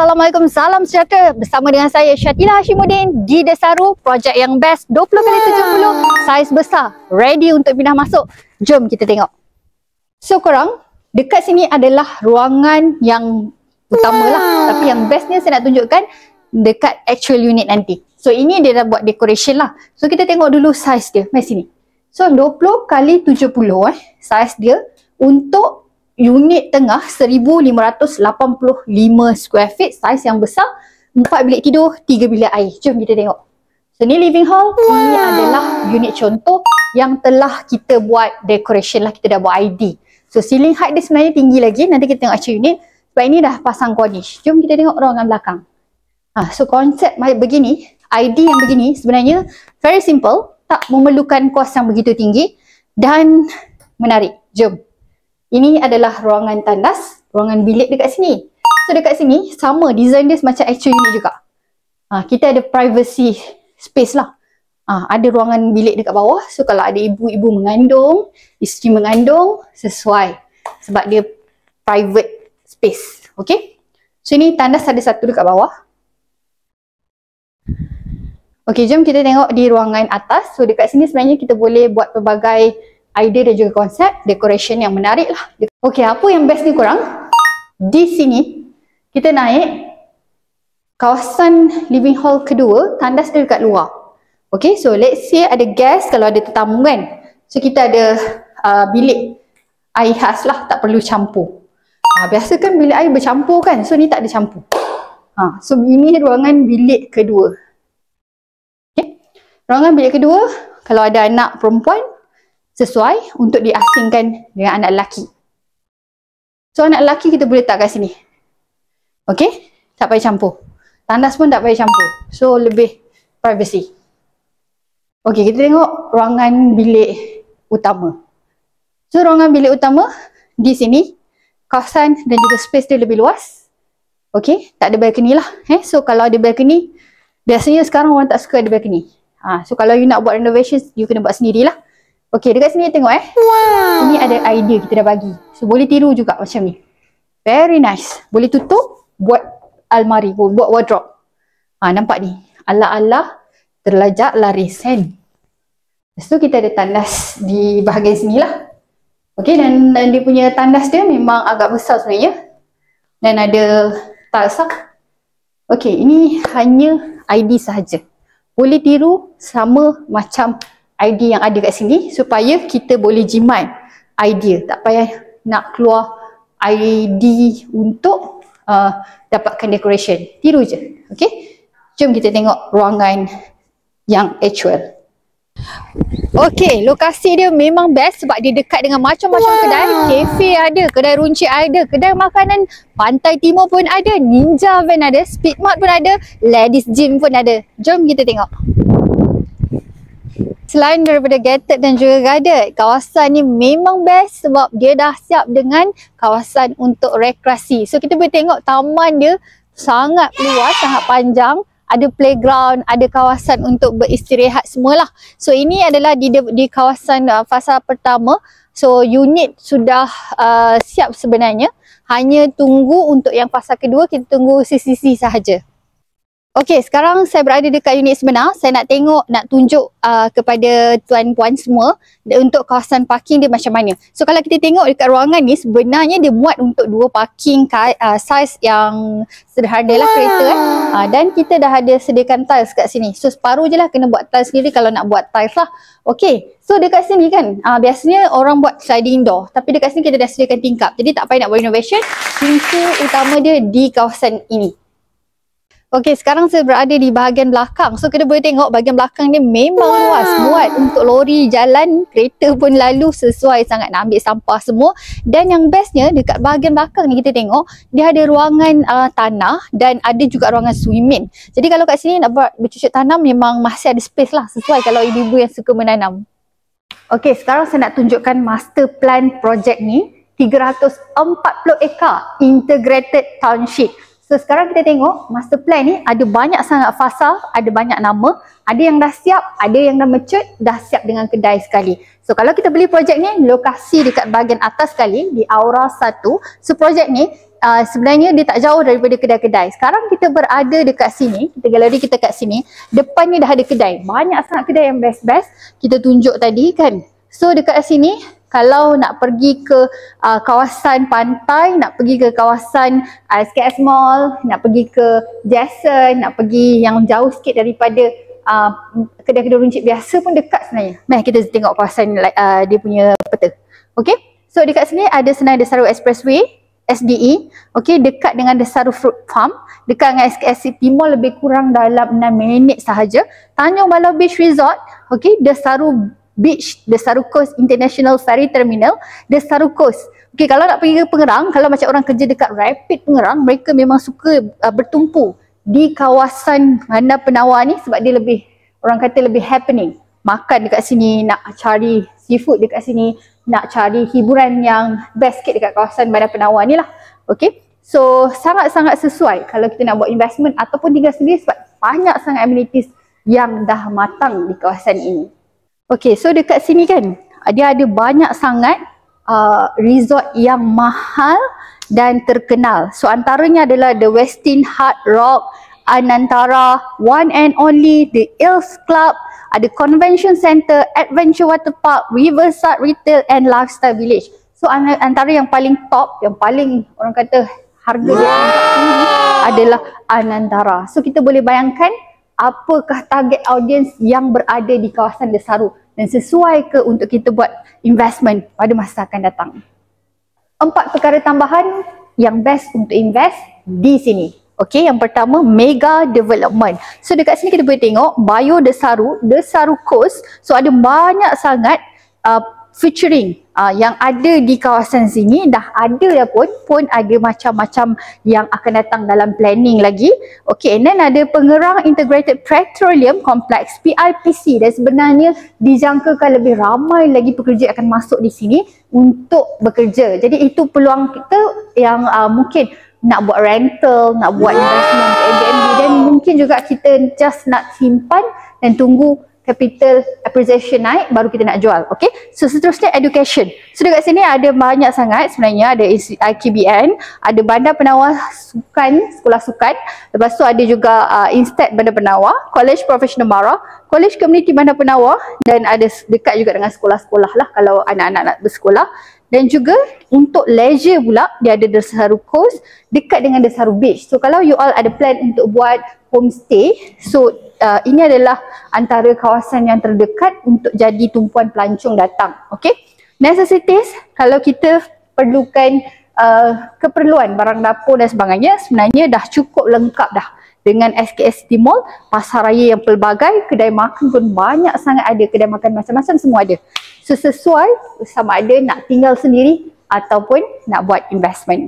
Assalamualaikum, salam sejahtera. Bersama dengan saya Syatila Hashimuddin di Desaru, projek yang best 20x70, saiz besar, ready untuk pindah masuk. Jom kita tengok. So korang, dekat sini adalah ruangan yang utama lah, tapi yang bestnya saya nak tunjukkan dekat actual unit nanti. So ini dia dah buat decoration lah. So kita tengok dulu saiz dia, mari sini. So 20x70 saiz dia untuk unit tengah 1585 square feet, saiz yang besar, 4 bilik tidur, 3 bilik air. Jom kita tengok. So ni living hall, ini adalah unit contoh yang telah kita buat decoration lah, kita dah buat ID. So ceiling height dia sebenarnya tinggi lagi, nanti kita tengok actual unit. Sebab ini dah pasang cornice. Jom kita tengok ruangan belakang. So konsep begini, ID yang begini sebenarnya very simple, tak memerlukan kos yang begitu tinggi dan menarik. Jom. Ini adalah ruangan tandas, ruangan bilik dekat sini. So dekat sini sama, design dia macam actual unit juga. Kita ada privacy space lah. Ada ruangan bilik dekat bawah. So kalau ada ibu-ibu mengandung, isteri mengandung, sesuai. Sebab dia private space. Okay. So ini tandas ada satu dekat bawah. Okay, jom kita tengok di ruangan atas. So dekat sini sebenarnya kita boleh buat pelbagai idea dan juga konsep decoration yang menarik lah. Okay, apa yang best ni korang? Di sini kita naik kawasan living hall kedua, tandas dia dekat luar. Okay, so let's say ada guest, kalau ada tetamu kan. So kita ada bilik air khas lah, tak perlu campur. Biasa kan bilik air bercampur kan, so ni tak ada campur. So ini ruangan bilik kedua. Okay, ruangan bilik kedua, kalau ada anak perempuan, sesuai untuk diasingkan dengan anak lelaki. So anak lelaki kita boleh letak kat sini. Okay, tak payah campur. Tandas pun tak payah campur. So lebih privacy. Okay, kita tengok ruangan bilik utama. So ruangan bilik utama di sini, kawasan dan juga space dia lebih luas. Okay, tak ada balcony lah. So kalau ada balcony, biasanya sekarang orang tak suka ada balcony. So kalau you nak buat renovation, you kena buat sendirilah. Okay, dekat sini tengok Wow. Ini ada idea kita dah bagi. So boleh tiru juga macam ni. Very nice. Boleh tutup, buat almari, buat wardrobe. Nampak ni. Ala-ala terlajak laris kan. Lepas tu kita ada tandas di bahagian sini lah. Okay, dan dia punya tandas dia memang agak besar sebenarnya. Dan ada tiles lah. Okay, ini hanya ID sahaja. Boleh tiru sama macam ID yang ada kat sini supaya kita boleh jimat idea. Tak payah nak keluar ID untuk dapatkan decoration. Tiru je. Okay? Jom kita tengok ruangan yang actual. Okay, lokasi dia memang best sebab dia dekat dengan macam-macam kedai. Kafe ada, kedai runcit ada, kedai makanan Pantai Timur pun ada, Ninja Van ada, Speedmart pun ada, Ladies Gym pun ada. Jom kita tengok. Selain daripada gated dan juga guarded, kawasan ni memang best sebab dia dah siap dengan kawasan untuk rekreasi. So kita boleh tengok taman dia sangat luas, sangat panjang. Ada playground, ada kawasan untuk beristirahat semualah. So ini adalah di kawasan fasa pertama. So unit sudah siap sebenarnya. Hanya tunggu untuk yang fasa kedua, kita tunggu sisi-sisi sahaja. Okey, sekarang saya berada dekat unit sebenar. Saya nak tengok, nak tunjuk kepada tuan-puan semua untuk kawasan parking dia macam mana. So kalau kita tengok dekat ruangan ni, sebenarnya dia muat untuk 2 parking saiz yang sederhana lah kereta dan kita dah ada sediakan tiles kat sini. So separuh je lah kena buat tiles sendiri kalau nak buat tiles lah. Okey, so dekat sini kan biasanya orang buat sliding door, tapi dekat sini kita dah sediakan tingkap. Jadi tak payah nak buat renovation. Pintu utama dia di kawasan ini. Okey, sekarang saya berada di bahagian belakang. So kita boleh tengok bahagian belakang ni memang luas. Muat untuk lori jalan, kereta pun lalu sesuai sangat nak ambil sampah semua. Dan yang bestnya dekat bahagian belakang ni kita tengok dia ada ruangan tanah dan ada juga ruangan swimming. Jadi kalau kat sini nak buat bercucuk tanam memang masih ada space lah, sesuai kalau ibu-ibu yang suka menanam. Okey, sekarang saya nak tunjukkan master plan projek ni. 340 ekar integrated township. So sekarang kita tengok master plan ni ada banyak sangat fasa, ada banyak nama, ada yang dah siap, ada yang dah mature, dah siap dengan kedai sekali. So kalau kita beli projek ni, lokasi dekat bahagian atas sekali di Aura 1. So projek ni sebenarnya dia tak jauh daripada kedai-kedai. Sekarang kita berada dekat sini, kita galeri kita kat sini, depannya dah ada kedai. Banyak sangat kedai yang best-best kita tunjuk tadi kan. So dekat sini, kalau nak pergi ke kawasan pantai, nak pergi ke kawasan SKS Mall, nak pergi ke Jason, nak pergi yang jauh sikit daripada kedai-kedai runcit biasa pun dekat sebenarnya. Mari kita tengok kawasan dia punya peta. Okay, so dekat sini ada Senai Desaru Expressway, SDE, okay, dekat dengan Desaru Fruit Farm, dekat dengan SKS City Mall lebih kurang dalam 6 minit sahaja. Tanjung Balau Beach Resort, okay, Desaru Beach, Desaru Coast International Ferry Terminal, Desaru Coast. Okay, kalau nak pergi ke Pengerang, kalau macam orang kerja dekat Rapid Pengerang, mereka memang suka bertumpu di kawasan Bandar Penawar ni sebab dia lebih, orang kata lebih happening. Makan dekat sini, nak cari seafood dekat sini, nak cari hiburan yang best sikit dekat kawasan Bandar Penawar ni lah. Okay, so sangat-sangat sesuai kalau kita nak buat investment ataupun tinggal sendiri sebab banyak sangat amenities yang dah matang di kawasan ini. Okay, so dekat sini kan, dia ada banyak sangat resort yang mahal dan terkenal. So antaranya adalah The Westin Hard Rock, Anantara, One and Only, The Eels Club, ada Convention Center, Adventure Water Park, Riverside Retail and Lifestyle Village. So antara yang paling top, yang paling orang kata harga dia tinggi adalah Anantara. So kita boleh bayangkan apakah target audience yang berada di kawasan Desaru dan sesuai ke untuk kita buat investment pada masa akan datang. 4 perkara tambahan yang best untuk invest di sini. Okey, yang pertama mega development. So dekat sini kita boleh tengok Bio Desaru, Desaru Coast. So ada banyak sangat featuring yang ada di kawasan sini. Dah ada dah pun ada macam-macam yang akan datang dalam planning lagi. Okey, and then ada Pengerang Integrated Petroleum Complex, PIPC, dan sebenarnya dijangkakan lebih ramai lagi pekerja akan masuk di sini untuk bekerja. Jadi itu peluang kita yang mungkin nak buat rental, nak buat investment ke Airbnb, dan mungkin juga kita just nak simpan dan tunggu capital appreciation naik baru kita nak jual. Okay, so seterusnya education. So dekat sini ada banyak sangat sebenarnya, ada IKBN, ada Bandar Penawar Sukan, Sekolah Sukan, lepas tu ada juga Instead Bandar Penawar, College Professional Mara, College Community Bandar Penawar, dan ada dekat juga dengan sekolah-sekolah lah kalau anak-anak nak bersekolah. Dan juga untuk leisure pula, dia ada Desaru Coast dekat dengan Desaru Beach. So kalau you all ada plan untuk buat homestay, so ini adalah antara kawasan yang terdekat untuk jadi tumpuan pelancong datang. Okay, necessities, kalau kita perlukan keperluan barang dapur dan sebagainya, sebenarnya dah cukup lengkap dah. Dengan SKS City Mall, pasar raya yang pelbagai, kedai makan pun banyak sangat ada, kedai makan macam-macam semua ada. So sesuai sama ada nak tinggal sendiri ataupun nak buat investment.